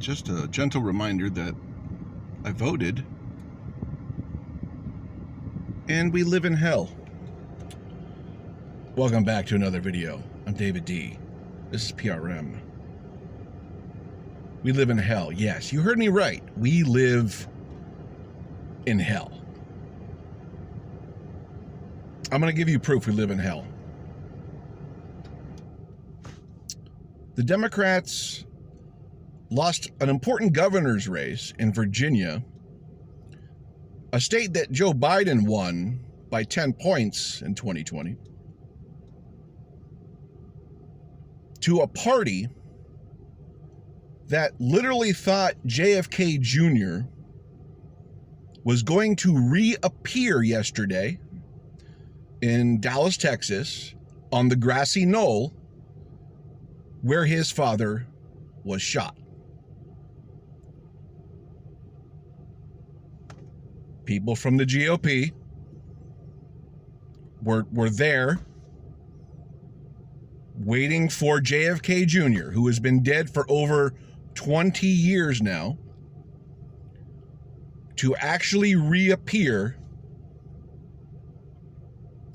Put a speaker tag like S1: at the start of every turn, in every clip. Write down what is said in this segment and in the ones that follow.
S1: just a gentle reminder that I voted and we live in hell. Welcome back to another video. I'm David D. This is PRM. We live in hell. Yes, you heard me right. We live in hell. I'm going to give you proof we live in hell. The Democrats lost an important governor's race in Virginia, a state that Joe Biden won by 10 points in 2020, to a party that literally thought JFK Jr. was going to reappear yesterday in Dallas, Texas, on the grassy knoll where his father was shot. People from the GOP were there waiting for JFK Jr., who has been dead for over 20 years now, to actually reappear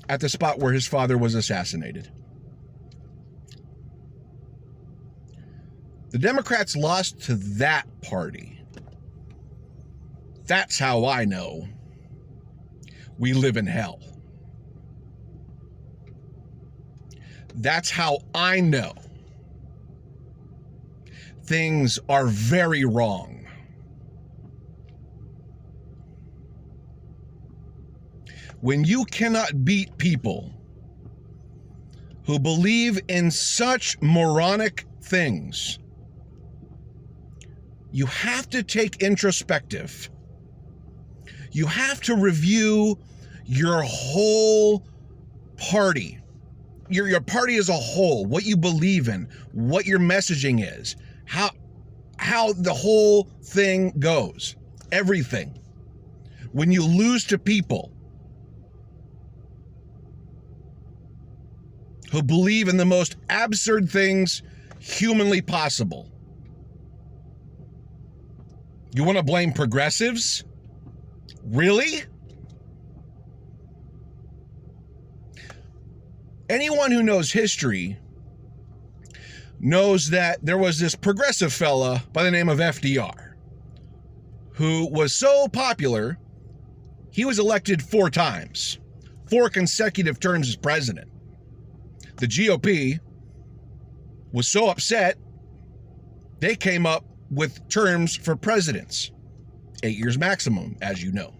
S1: at the spot where his father was assassinated. The Democrats lost to that party. That's how I know we live in hell. That's how I know things are very wrong. When you cannot beat people who believe in such moronic things, you have to take introspective. You have to review your whole party, your party as a whole, what you believe in, what your messaging is, how the whole thing goes, everything. When you lose to people who believe in the most absurd things humanly possible, you want to blame progressives? Really? Anyone who knows history knows that there was this progressive fella by the name of FDR who was so popular, he was elected 4 times, 4 consecutive terms as president. The GOP was so upset, they came up with terms for presidents, 8 years maximum, as you know.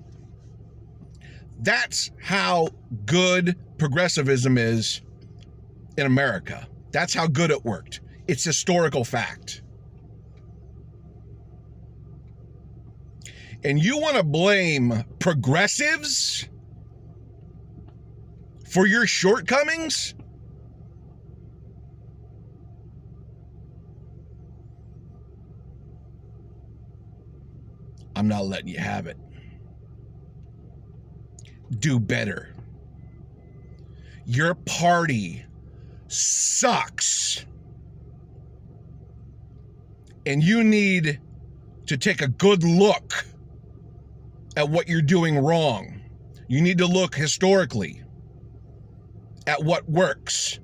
S1: That's how good progressivism is in America. That's how good it worked. It's historical fact. And you want to blame progressives for your shortcomings? I'm not letting you have it. Do better. Your party sucks. And you need to take a good look at what you're doing wrong. You need to look historically at what works.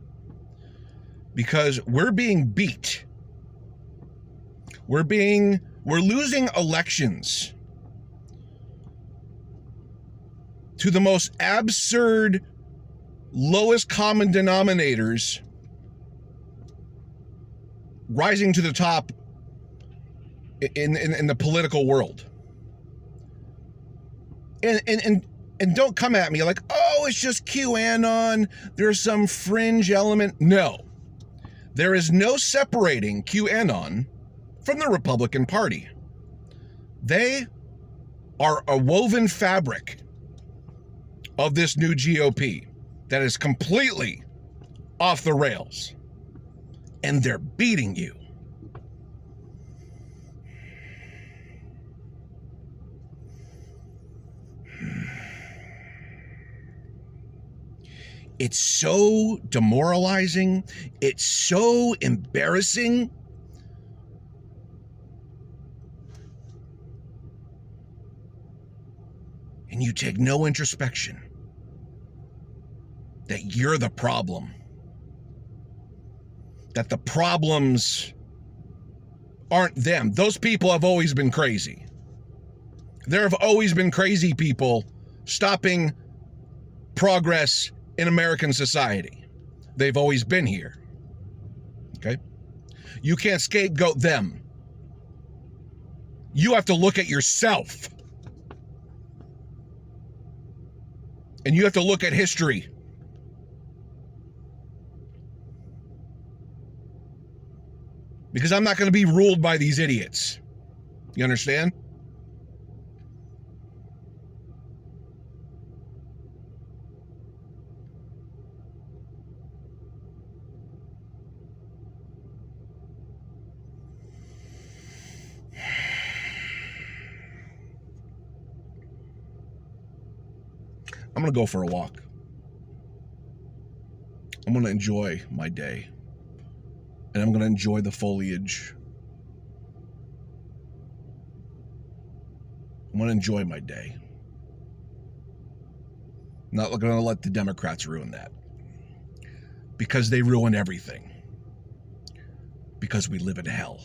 S1: Because we're being beat. We're losing elections to the most absurd, lowest common denominators rising to the top in the political world. And don't come at me like, oh, it's just QAnon, there's some fringe element. No. There is no separating QAnon from the Republican Party. They are a woven fabric of this new GOP that is completely off the rails. And they're beating you. It's so demoralizing. It's so embarrassing and you take no introspection, that you're the problem, that the problems aren't them. Those people have always been crazy. There have always been crazy people stopping progress in American society. They've always been here. Okay? You can't scapegoat them. You have to look at yourself. And you have to look at history. Because I'm not going to be ruled by these idiots. You understand? I'm going to go for a walk. I'm going to enjoy my day. And I'm going to enjoy the foliage. I'm going to enjoy my day. I'm not going to let the Democrats ruin that. Because they ruin everything. Because we live in hell.